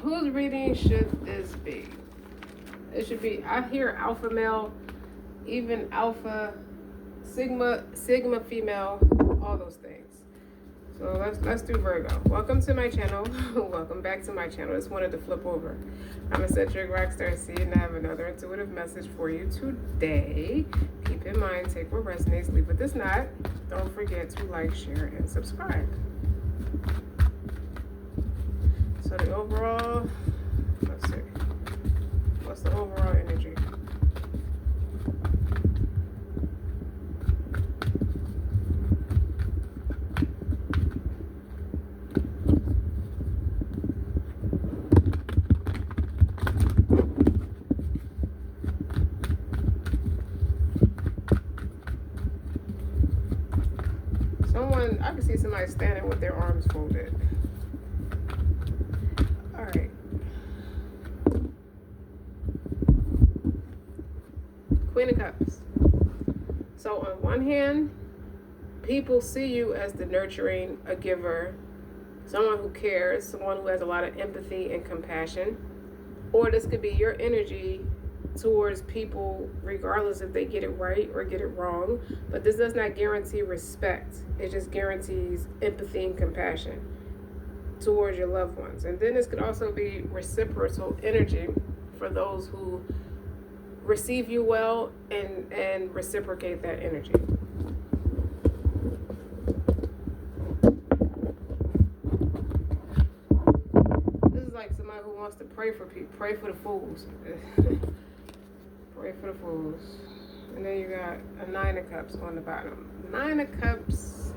whose reading should this be? It should be, I hear alpha male, even alpha, sigma female, all those things. So let's do Virgo. Welcome to my channel. Welcome back to my channel. Just wanted to flip over. I'm eccentric RockStar'Seed, and I have another intuitive message for you today. Keep in mind, take what resonates, leave what does not. Don't forget to like, share, and subscribe. So the overall, let's see. What's the overall energy? I can see somebody standing with their arms folded. All right. Queen of Cups. So on one hand, people see you as the nurturing, a giver, someone who cares, someone who has a lot of empathy and compassion. Or this could be your energy towards people, regardless if they get it right or get it wrong. But this does not guarantee respect. It just guarantees empathy and compassion towards your loved ones. And then this could also be reciprocal energy for those who receive you well and reciprocate that energy. This is like somebody who wants to pray for people, pray for the fools. Pray for the fools. And then you got a Nine of Cups on the bottom. Nine of Cups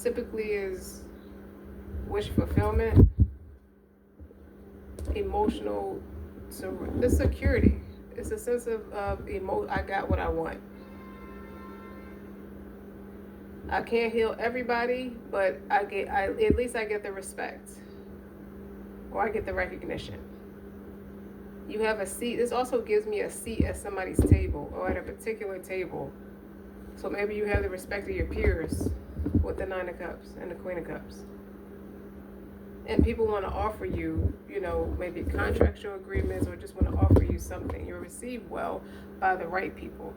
typically is wish fulfillment, emotional, the security. It's a sense of I got what I want. I can't heal everybody, but at least I get the respect, or I get the recognition. You have a seat. This also gives me a seat at somebody's table or at a particular table. So maybe you have the respect of your peers with the Nine of Cups and the Queen of Cups. And people want to offer you, maybe contractual agreements, or just want to offer you something. You're received well by the right people.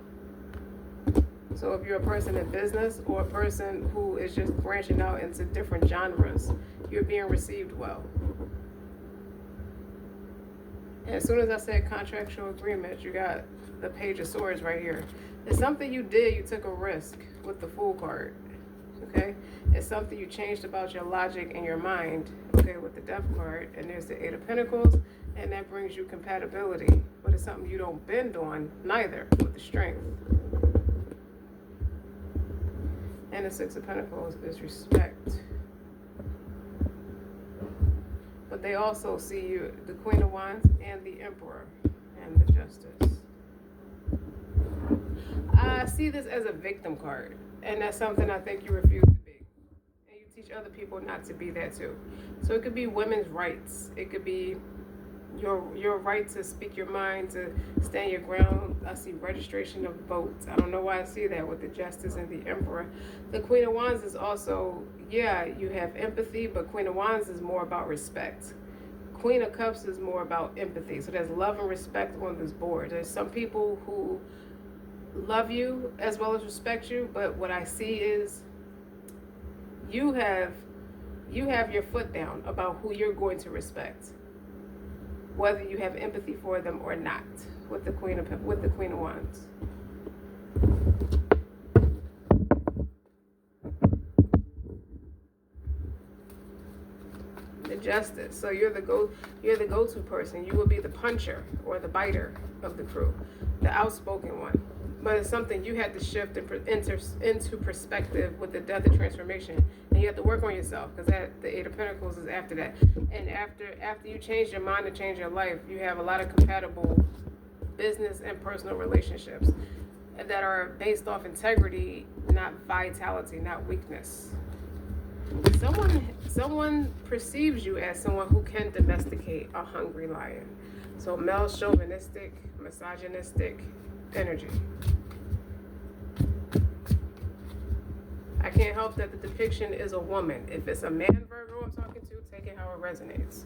So if you're a person in business or a person who is just branching out into different genres, you're being received well. And as soon as I said contractual agreement, you got the Page of Swords right here. It's something you did. You took a risk with the Fool card. Okay? It's something you changed about your logic and your mind. Okay, with the Death card. And there's the Eight of Pentacles. And that brings you compatibility. But it's something you don't bend on, neither, with the Strength. And the Six of Pentacles is respect. But they also see you, the Queen of Wands and the Emperor and the Justice. I see this as a victim card, and that's something I think you refuse to be. And you teach other people not to be that too. So it could be women's rights. It could be your right to speak your mind, to stand your ground. I see registration of votes. I don't know why I see that with the Justice and the Emperor. The Queen of Wands is also, you have empathy, but Queen of Wands is more about respect. Queen of Cups is more about empathy. So there's love and respect on this board. There's some people who love you as well as respect you, but what I see is you have your foot down about who you're going to respect, whether you have empathy for them or not, with the Queen of Wands. The Justice. So you're the go-to person. You will be the puncher or the biter of the crew, the outspoken one. But it's something you had to shift into perspective with the Death and Transformation, and you have to work on yourself, because the Eight of Pentacles is after that. And after you change your mind and change your life, you have a lot of compatible business and personal relationships that are based off integrity, not vitality, not weakness. Someone perceives you as someone who can domesticate a hungry lion. So male chauvinistic, misogynistic energy. I can't help that the depiction is a woman. If it's a man Virgo I'm talking to, take it how it resonates.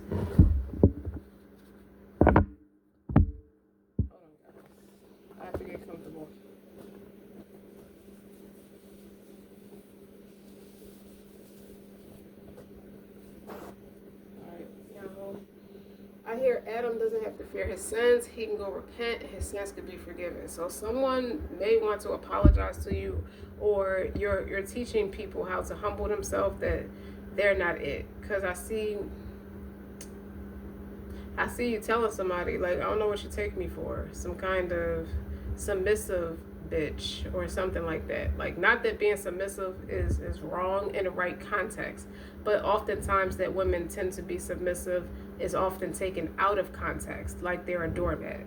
I hear Adam doesn't have to fear his sins. He can go repent and his sins can be forgiven. So someone may want to apologize to you, or you're teaching people how to humble themselves, that they're not it. Because I see you telling somebody, like, I don't know what you take me for. Some kind of submissive bitch or something like that. Like, not that being submissive is wrong in the right context, but oftentimes that women tend to be submissive is often taken out of context, like they're a doormat.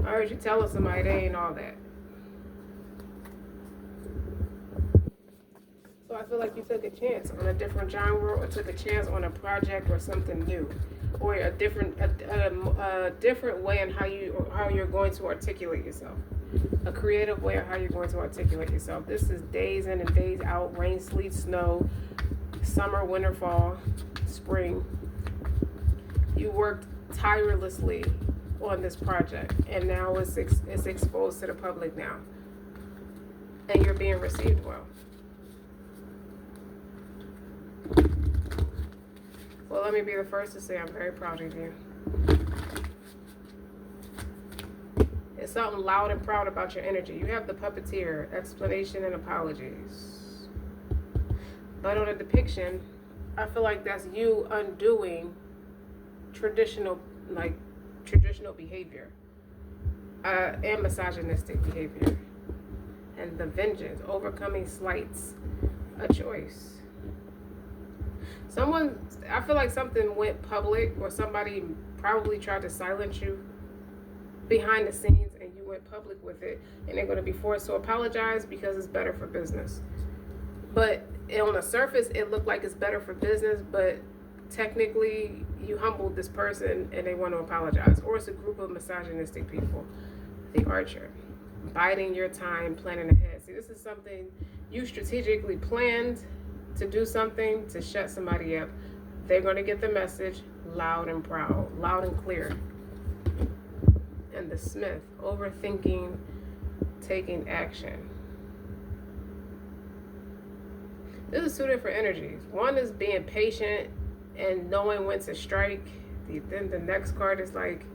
I heard you telling somebody they ain't all that. So I feel like you took a chance on a different genre, or took a chance on a project or something new, or a different way in how you're going to articulate yourself. A creative way of how you're going to articulate yourself. This is days in and days out, rain, sleet, snow, summer, winter, fall, spring. You worked tirelessly on this project, and now it's exposed to the public now, and you're being received well. Well, let me be the first to say I'm very proud of you. It's something loud and proud about your energy. You have the puppeteer, explanation, and apologies. But on a depiction, I feel like that's you undoing traditional behavior and misogynistic behavior. And the vengeance, overcoming slights, a choice. I feel like something went public, or somebody probably tried to silence you behind the scenes, and you went public with it, and they're going to be forced to apologize because it's better for business. But on the surface, it looked like it's better for business, but technically you humbled this person and they want to apologize. Or it's a group of misogynistic people. The Archer, biding your time, planning ahead. See, this is something you strategically planned to do, something to shut somebody up. They're going to get the message loud and proud, loud and clear. And the Smith, overthinking, taking action. This is two different energies. One is being patient and knowing when to strike. Then the next card is like,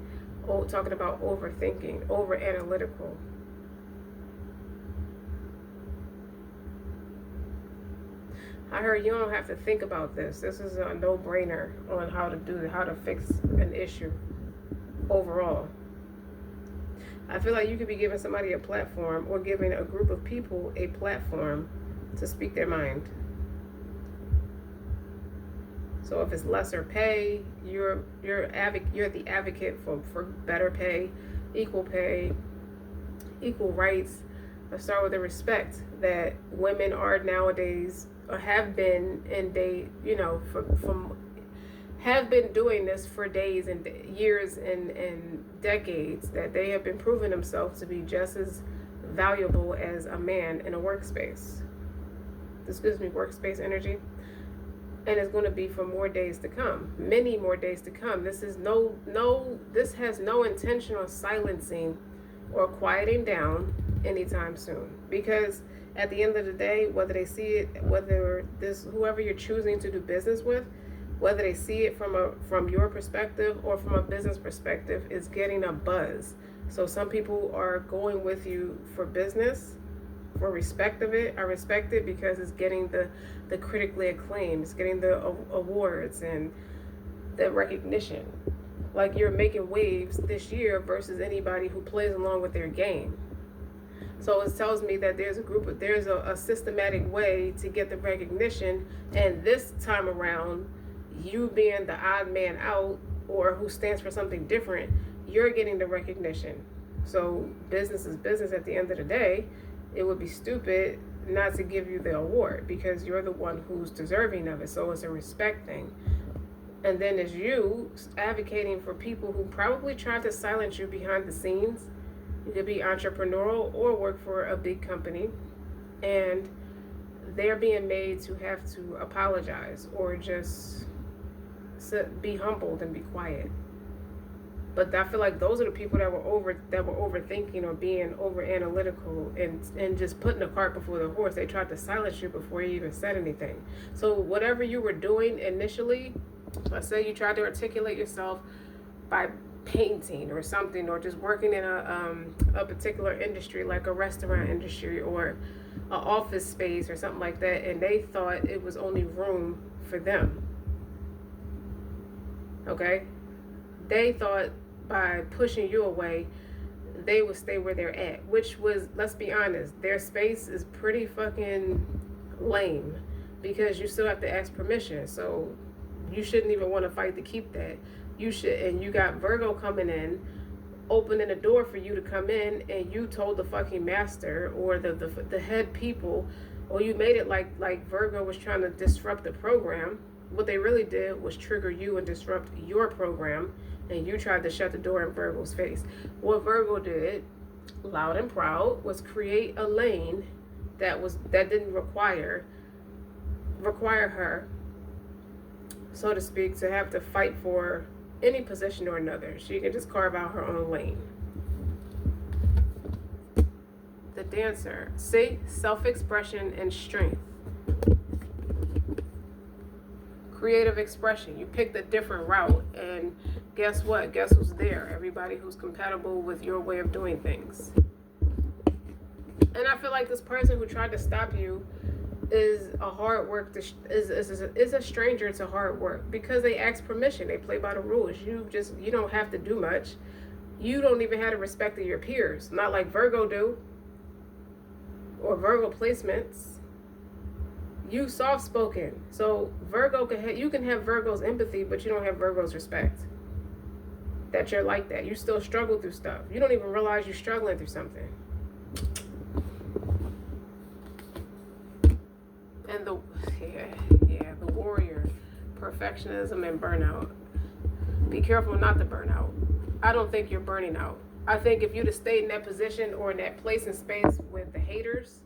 talking about overthinking, over analytical. I heard you don't have to think about this. This is a no-brainer on how to fix an issue overall. I feel like you could be giving somebody a platform, or giving a group of people a platform to speak their mind. So if it's lesser pay, you're the advocate for better pay, equal rights. Let's start with the respect that women are nowadays, or have been, and they, have been doing this for days and years and decades, that they have been proving themselves to be just as valuable as a man in a workspace. This gives me workspace energy, and it's going to be for more days to come, many more days to come. This has no intentional silencing or quieting down anytime soon, because at the end of the day, whether they see it, whoever you're choosing to do business with, whether they see it from your perspective or from a business perspective, is getting a buzz. So some people are going with you for business, for respect of it. I respect it because it's getting the critically acclaimed, it's getting the awards and the recognition. Like, you're making waves this year versus anybody who plays along with their game. So it tells me that there's a systematic way to get the recognition, and this time around, you being the odd man out, or who stands for something different, you're getting the recognition. So business is business at the end of the day. It would be stupid not to give you the award, because you're the one who's deserving of it. So it's a respect thing. And then there's you advocating for people who probably tried to silence you behind the scenes. You could be entrepreneurial or work for a big company, and they're being made to have to apologize or just be humbled and be quiet. But I feel like those are the people that were overthinking or being over analytical and just putting the cart before the horse. They tried to silence you before you even said anything. So whatever you were doing initially, let's say you tried to articulate yourself by painting or something, or just working in a particular industry like a restaurant industry or an office space or something like that, and they thought it was only room for them. Okay? They thought by pushing you away, they would stay where they're at, which was, let's be honest, their space is pretty fucking lame because you still have to ask permission. So you shouldn't even want to fight to keep that. You should, and you got Virgo coming in, opening the door for you to come in, and you told the fucking master or the head people, or you made it like Virgo was trying to disrupt the program. What they really did was trigger you and disrupt your program, and you tried to shut the door in Virgo's face. What Virgo did, loud and proud, was create a lane that didn't require her, so to speak, to have to fight for any position or another. She can just carve out her own lane. The Dancer. See? Self-expression and strength. Creative expression. You picked a different route, and guess what? Guess who's there? Everybody who's compatible with your way of doing things. And I feel like this person who tried to stop you is a stranger to hard work because they ask permission. They play by the rules. You don't have to do much. You don't even have the respect of your peers, not like Virgo do, or Virgo placements. You soft spoken, so Virgo you can have Virgo's empathy, but you don't have Virgo's respect. That you're like that. You still struggle through stuff. You don't even realize you're struggling through something. And the warrior, perfectionism and burnout. Be careful not to burn out. I don't think you're burning out. I think if you'd have stayed in that position or in that place and space with the haters,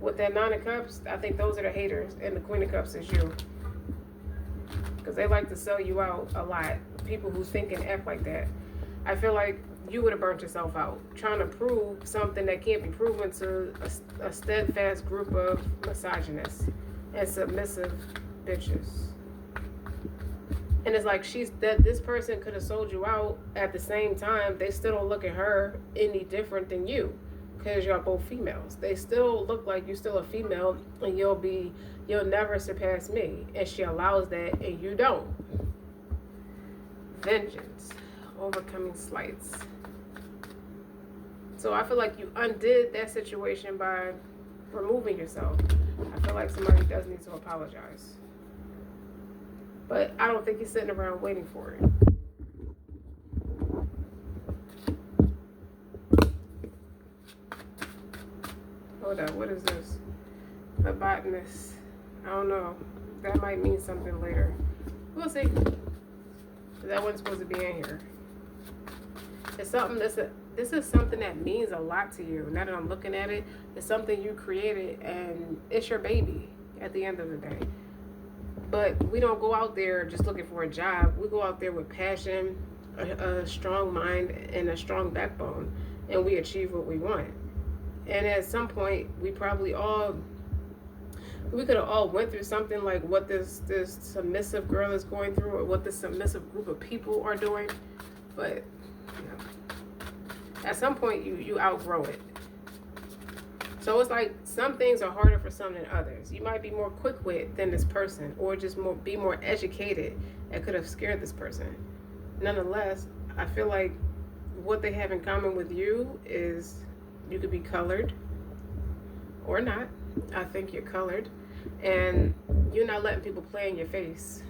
with that Nine of Cups, I think those are the haters, and the Queen of Cups is you. Because they like to sell you out a lot. People who think and act like that. I feel like you would have burnt yourself out trying to prove something that can't be proven to a steadfast group of misogynists and submissive bitches. And it's like this person could have sold you out. At the same time, they still don't look at her any different than you because y'all both females. They still look like you're still a female, and you'll never surpass me. And she allows that, and you don't. Vengeance, overcoming slights. So I feel like you undid that situation by removing yourself. I feel like somebody does need to apologize. But I don't think you're sitting around waiting for it. Hold up, what is this? A botanist. I don't know. That might mean something later. We'll see. That wasn't supposed to be in here. It's something this is something that means a lot to you. Now that I'm looking at it, it's something you created, and it's your baby at the end of the day. But we don't go out there just looking for a job. We go out there with passion, a strong mind, and a strong backbone, and we achieve what we want. And at some point, we could have all went through something like what this submissive girl is going through, or what this submissive group of people are doing. But at some point, you outgrow it. So it's like some things are harder for some than others. You might be more quick-witted than this person, or just be more educated and could have scared this person. Nonetheless, I feel like what they have in common with you is you could be colored or not. I think you're colored, and you're not letting people play in your face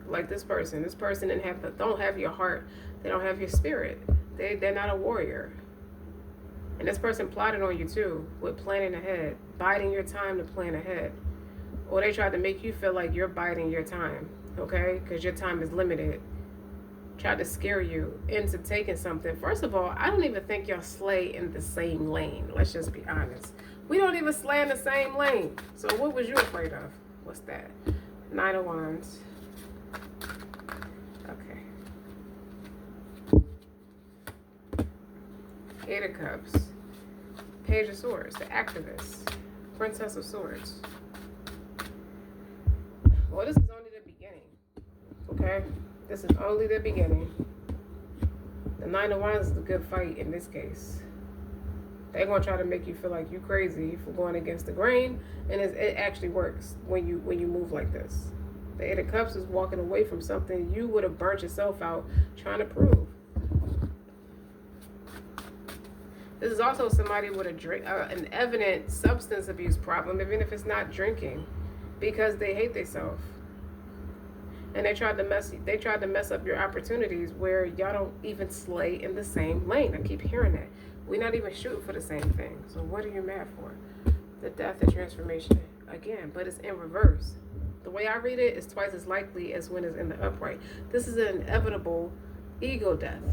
like this person. This person don't have your heart. They don't have your spirit. They're not a warrior. And this person plotted on you too, with planning ahead, biding your time to plan ahead. Or they tried to make you feel like you're biding your time, okay? Because your time is limited. Tried to scare you into taking something. First of all, I don't even think y'all slay in the same lane. Let's just be honest. We don't even slay in the same lane. So what was you afraid of? What's that? 9 of Wands. Okay. Eight of Cups, Page of Swords, the activist, Princess of Swords. Well, this is only the beginning, okay? This is only the beginning. The Nine of Wands is a good fight in this case. They're going to try to make you feel like you crazy for going against the grain, and it actually works when you move like this. The Eight of Cups is walking away from something you would have burnt yourself out trying to prove. This is also somebody with an evident substance abuse problem, even if it's not drinking, because they hate themselves. And they tried to mess up your opportunities where y'all don't even slay in the same lane. I keep hearing that. We're not even shooting for the same thing. So what are you mad for? The Death and Transformation again, but it's in reverse. The way I read it is twice as likely as when it's in the upright. This is an inevitable ego death.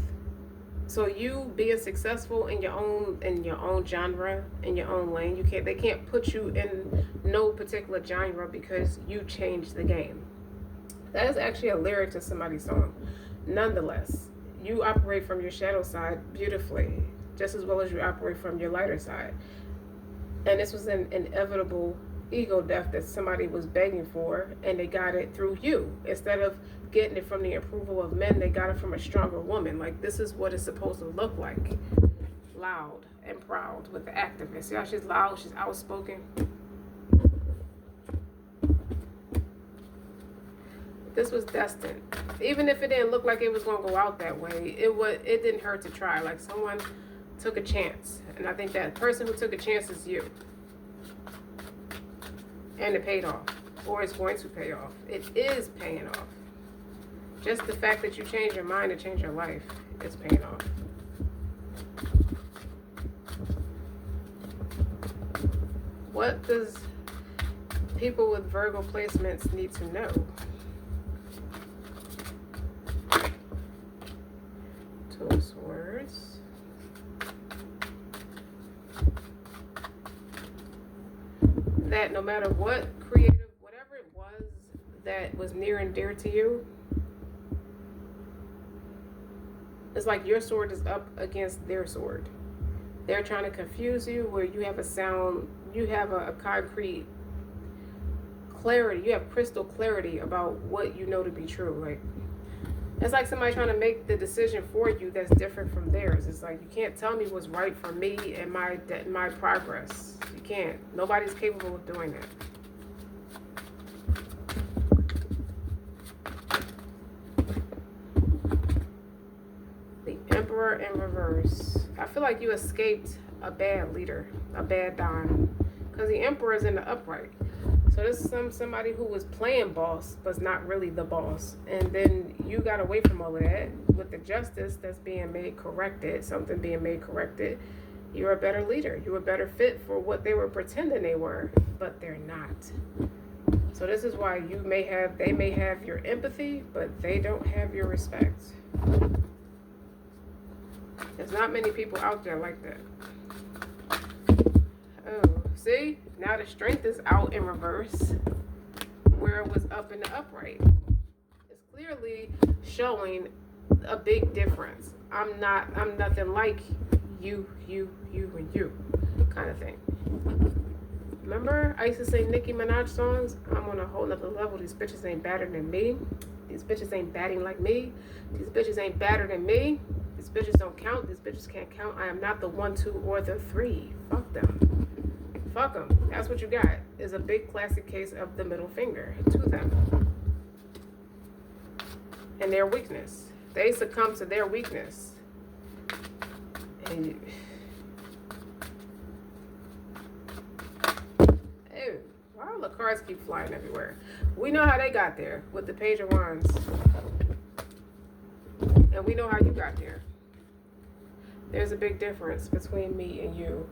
So you being successful in your own genre, in your own lane, they can't put you in no particular genre because you changed the game. That is actually a lyric to somebody's song. Nonetheless, you operate from your shadow side beautifully, just as well as you operate from your lighter side. And this was an inevitable ego death that somebody was begging for, and they got it through you. Instead of getting it from the approval of men, they got it from a stronger woman. Like, this is what it's supposed to look like. Loud and proud with the activist. See how she's loud, she's outspoken. This was destined. Even if it didn't look like it was going to go out that way, it didn't hurt to try. Like, someone took a chance. And I think that person who took a chance is you. And it paid off. Or it's going to pay off. It is paying off. Just the fact that you change your mind to change your life, it's paying off. What does people with Virgo placements need to know? Two of Swords. That no matter what creative, whatever it was that was near and dear to you, it's like your sword is up against their sword. They're trying to confuse you where you have a concrete clarity, you have crystal clarity about what you know to be true. Like, it's like somebody trying to make the decision for you that's different from theirs. It's like, you can't tell me what's right for me and my progress. You can't. Nobody's capable of doing that. The Emperor in reverse. I feel like you escaped a bad leader, a bad Don, because the Emperor is in the upright. So this is somebody who was playing boss, but's not really the boss. And then you got away from all of that with the justice that's being made corrected, something being made corrected. You're a better leader. You're a better fit for what they were pretending they were, but they're not. So this is why they may have your empathy, but they don't have your respect. There's not many people out there like that. Oh, see? Now the Strength is out in reverse, where it was up in the upright. It's clearly showing a big difference. I'm nothing like you, and you kind of thing. Remember, I used to sing Nicki Minaj songs? I'm on a whole nother level. These bitches ain't better than me. These bitches ain't batting like me. These bitches ain't better than me. These bitches don't count. These bitches can't count. I am not the 1, 2, or the 3. Fuck them. Fuck them. That's what you got. Is a big classic case of the middle finger to them. And their weakness. They succumb to their weakness. And ew, why all the cards keep flying everywhere? We know how they got there with the Page of Wands. And we know how you got there. There's a big difference between me and you.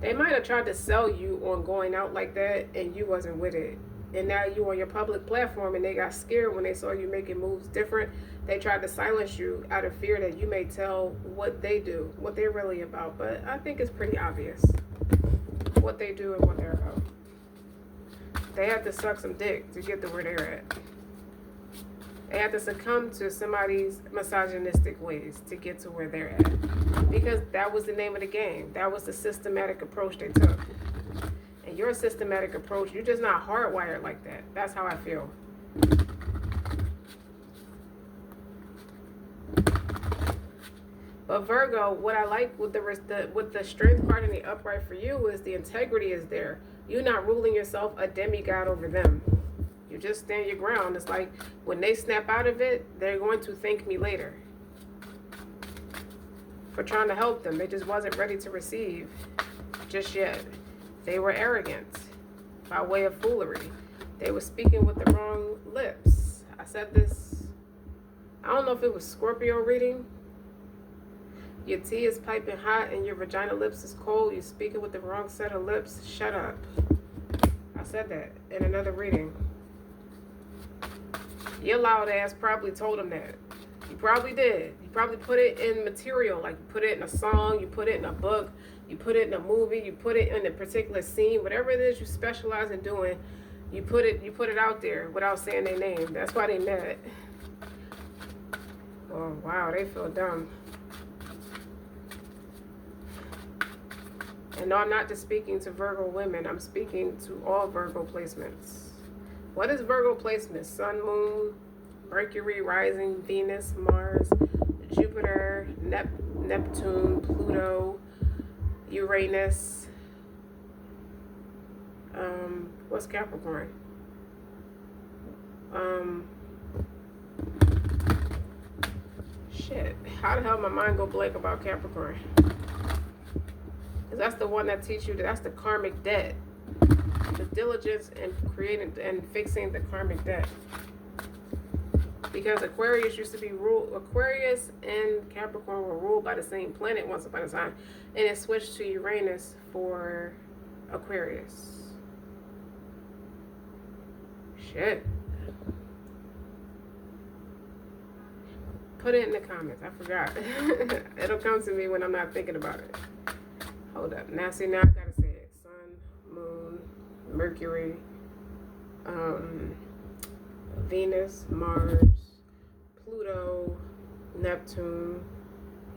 They might have tried to sell you on going out like that and you wasn't with it. And now you on your public platform and they got scared when they saw you making moves different. They tried to silence you out of fear that you may tell what they do, what they're really about. But I think it's pretty obvious what they do and what they're about. They have to suck some dick to get to where they're at. They have to succumb to somebody's misogynistic ways to get to where they're at. Because that was the name of the game. That was the systematic approach they took. And your systematic approach, you're just not hardwired like that. That's how I feel. But Virgo, what I like with the strength card in the upright for you is the integrity is there. You're not ruling yourself a demigod over them. You just stand your ground. It's like when they snap out of it, they're going to thank me later for trying to help them. They just wasn't ready to receive just yet. They were arrogant by way of foolery. They were speaking with the wrong lips. I said this, I don't know if it was Scorpio reading. Your tea is piping hot and your vagina lips is cold. You're speaking with the wrong set of lips. Shut up. I said that in another reading. Your loud ass probably told him that. You probably did. You probably put it in material, like you put it in a song, you put it in a book, you put it in a movie, you put it in a particular scene, whatever it is you specialize in doing, you put it out there without saying their name. That's why they mad. Oh wow, they feel dumb. And no, I'm not just speaking to Virgo women, I'm speaking to all Virgo placements. What is Virgo placement? Sun, Moon, Mercury, rising, Venus, Mars, Jupiter, Neptune, Pluto, Uranus. What's Capricorn? Shit. How the hell my mind go blank about Capricorn? Because that's the one that teaches you that's the karmic debt. The diligence in creating and fixing the karmic debt. Because Aquarius used to be ruled, Aquarius and Capricorn were ruled by the same planet once upon a time, and it switched to Uranus for Aquarius. Shit. Put it in the comments. I forgot. It'll come to me when I'm not thinking about it. Hold up. Now see, now I gotta say it. Sun, Moon, Mercury, Venus, Mars, Pluto, Neptune,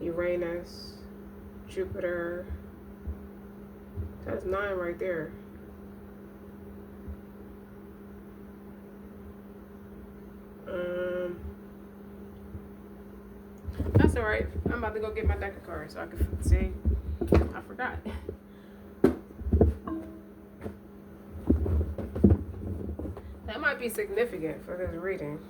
Uranus, Jupiter. That's 9 right there. That's alright. I'm about to go get my deck of cards so I can see. I forgot. That might be significant for this reading.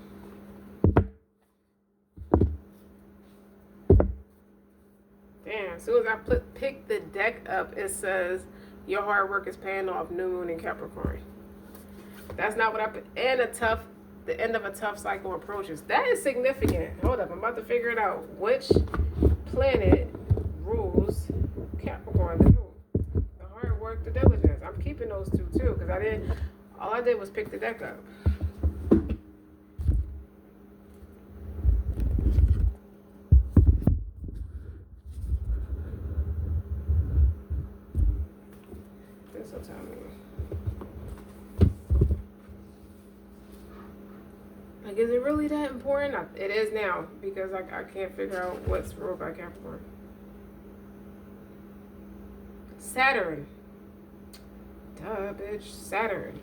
Damn, as soon as I pick the deck up, it says your hard work is paying off, New Moon in Capricorn. That's not what I put. And the end of a tough cycle approaches. That is significant. Hold up, I'm about to figure it out. Which planet rules Capricorn? The hard work, the diligence. I'm keeping those two too, because all I did was pick the deck up. This will tell me. Like, is it really that important? It is now, because I can't figure out what's ruled by Capricorn. Saturn. Duh, bitch. Saturn.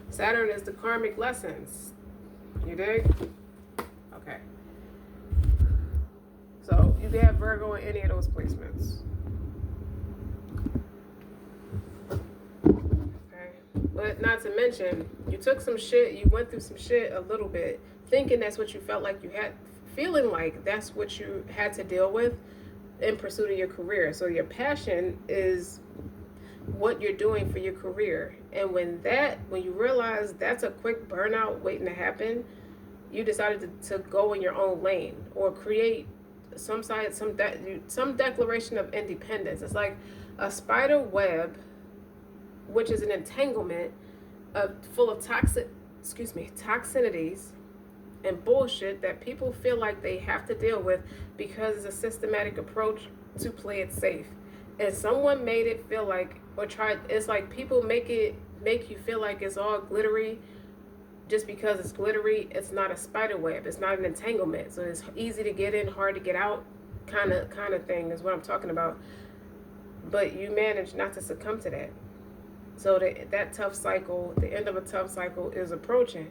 Saturn is the karmic lessons. You dig? Okay. So, you can have Virgo in any of those placements. But not to mention, you took some shit, you went through some shit a little bit, thinking that's what you felt like you had, feeling like that's what you had to deal with in pursuit of your career. So your passion is what you're doing for your career. And when you realize that's a quick burnout waiting to happen, you decided to go in your own lane or create some declaration of independence. It's like a spider web, which is an entanglement full of toxinities and bullshit that people feel like they have to deal with because it's a systematic approach to play it safe. And someone made it feel like, it's like people make you feel like it's all glittery just because it's glittery, it's not a spider web. It's not an entanglement. So it's easy to get in, hard to get out, kind of thing is what I'm talking about. But you manage not to succumb to that. So that tough cycle, the end of a tough cycle is approaching.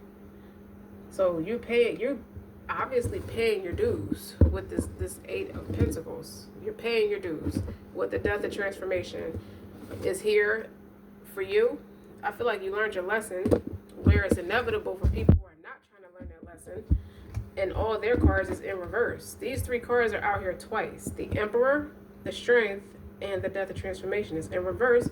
So you're obviously paying your dues with this Eight of Pentacles. You're paying your dues with the Death of Transformation is here for you. I feel like you learned your lesson, where it's inevitable for people who are not trying to learn their lesson, and all their cards is in reverse. These three cards are out here twice. The Emperor, the Strength, and the Death of Transformation is in reverse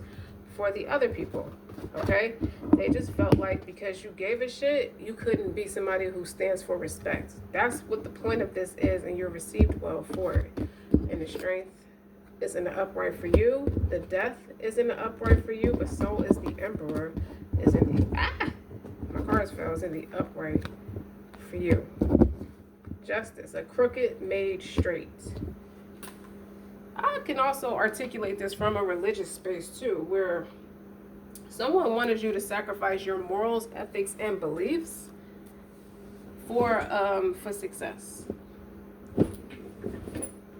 for the other people. Okay? They just felt like because you gave a shit, you couldn't be somebody who stands for respect. That's what the point of this is, and you're received well for it. And the Strength is in the upright for you. The Death is in the upright for you, but so is the Emperor is in the my cards fell, is in the upright for you. Justice, a crooked made straight. I can also articulate this from a religious space too, where someone wanted you to sacrifice your morals, ethics, and beliefs for success,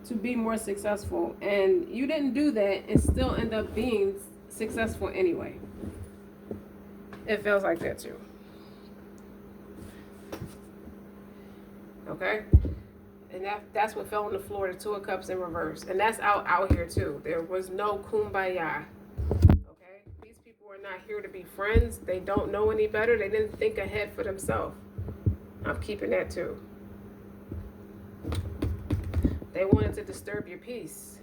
to be more successful, and you didn't do that and still end up being successful anyway. It feels like that too. Okay? And that's what fell on the floor, the Two of Cups in reverse. And that's out here too. There was no kumbaya. Okay? These people are not here to be friends. They don't know any better. They didn't think ahead for themselves. I'm keeping that too. They wanted to disturb your peace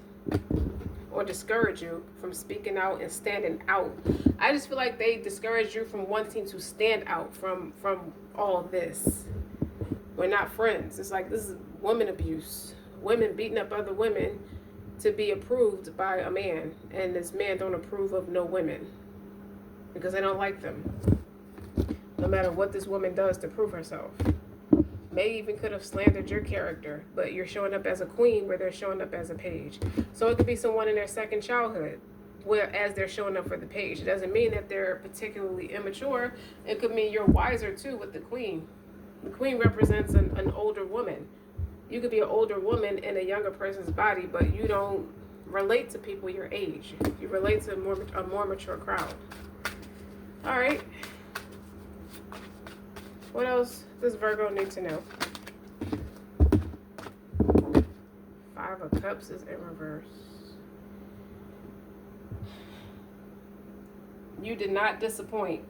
or discourage you from speaking out and standing out. I just feel like they discouraged you from wanting to stand out from all this. We're not friends. It's like, this is woman abuse. Women beating up other women to be approved by a man. And this man don't approve of no women because they don't like them. No matter what this woman does to prove herself. May even could have slandered your character, but you're showing up as a queen where they're showing up as a page. So it could be someone in their second childhood, whereas they're showing up for the page. It doesn't mean that they're particularly immature. It could mean you're wiser too with the queen. The queen represents an older woman. You could be an older woman in a younger person's body, but you don't relate to people your age. You relate to a more mature crowd. All right. What else does Virgo need to know? Five of Cups is in reverse. You did not disappoint.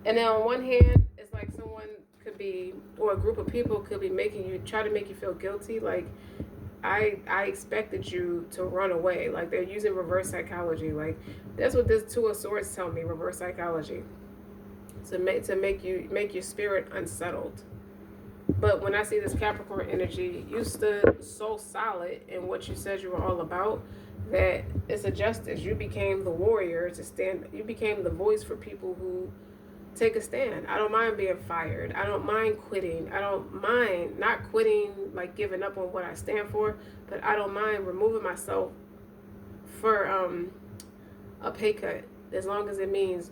And then on one hand, it's like someone could be, or a group of people could be try to make you feel guilty. Like, I expected you to run away. Like, they're using reverse psychology. Like, that's what this Two of Swords tell me, reverse psychology. To make your spirit unsettled. But when I see this Capricorn energy, you stood so solid in what you said you were all about that it's a justice. You became the warrior to stand. You became the voice for people who take a stand. I don't mind being fired. I don't mind quitting. I don't mind not quitting, like giving up on what I stand for, but I don't mind removing myself for a pay cut, as long as it means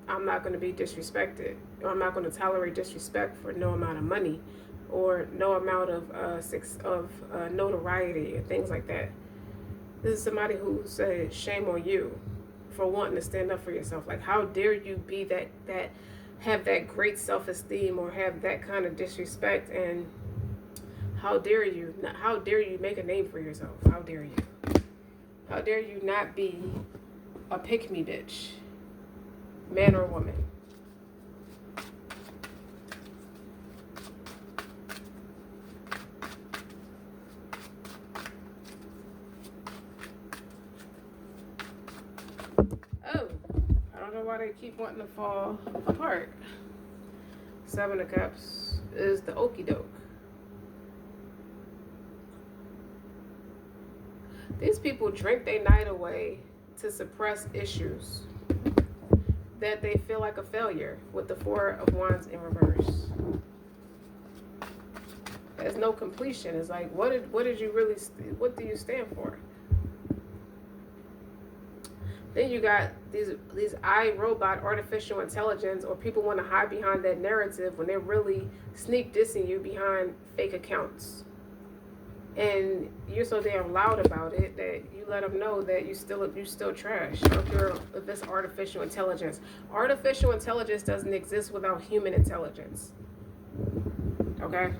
I'm not going to be disrespected, or I'm not going to tolerate disrespect for no amount of money or no amount of notoriety and things like that. This is somebody who said, shame on you for wanting to stand up for yourself. Like, how dare you be that have that great self-esteem or have that kind of disrespect, and how dare you make a name for yourself? How dare you not be a pick-me bitch, man or woman? Oh, I don't know why they keep wanting to fall apart. Seven of Cups is the okie doke. These people drink their night away to suppress issues that they feel like a failure, with the Four of Wands in reverse. There's no completion. It's like, what do you stand for? Then you got these iRobot artificial intelligence, or people want to hide behind that narrative when they're really sneak dissing you behind fake accounts. And you're so damn loud about it that you let them know that you still trash. I don't care if it's artificial intelligence. Artificial intelligence doesn't exist without human intelligence. Okay?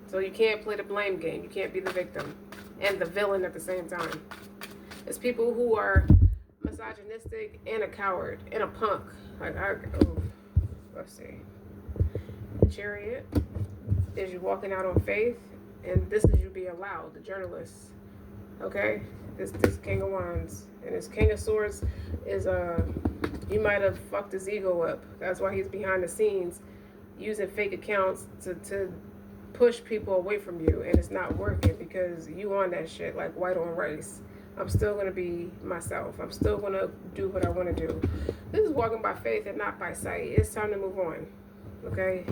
So you can't play the blame game. You can't be the victim and the villain at the same time. It's people who are misogynistic and a coward and a punk. Let's see. The Chariot is you walking out on faith, and this is you being loud, the journalist. Okay? This King of Wands. And this King of Swords is you might have fucked his ego up. That's why he's behind the scenes using fake accounts to push people away from you, and it's not working because you on that shit like white on rice. I'm still going to be myself. I'm still going to do what I want to do. This is walking by faith and not by sight. It's time to move on. Okay?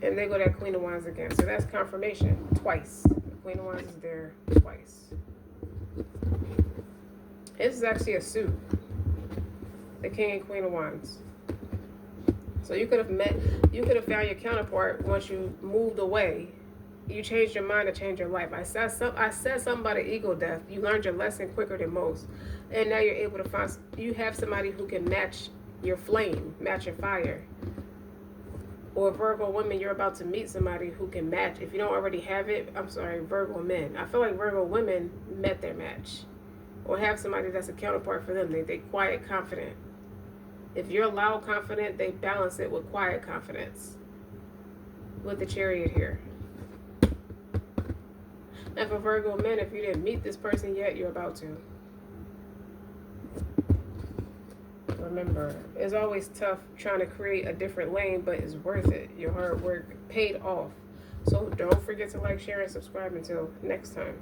And they go that Queen of Wands again. So that's confirmation. Twice. The Queen of Wands is there twice. This is actually a suit. The King and Queen of Wands. So you could have found your counterpart once you moved away. You changed your mind to change your life. I said something about an ego death. You learned your lesson quicker than most. And now you're able to you have somebody who can match your flame, match your fire. Or Virgo women, you're about to meet somebody who can match. If you don't already have it, I'm sorry, Virgo men. I feel like Virgo women met their match. Or have somebody that's a counterpart for them. They quiet, confident. If you're loud, confident, they balance it with quiet confidence. With the Chariot here. And for Virgo men, if you didn't meet this person yet, you're about to. Remember, it's always tough trying to create a different lane, but it's worth it. Your hard work paid off. So don't forget to like, share, and subscribe until next time.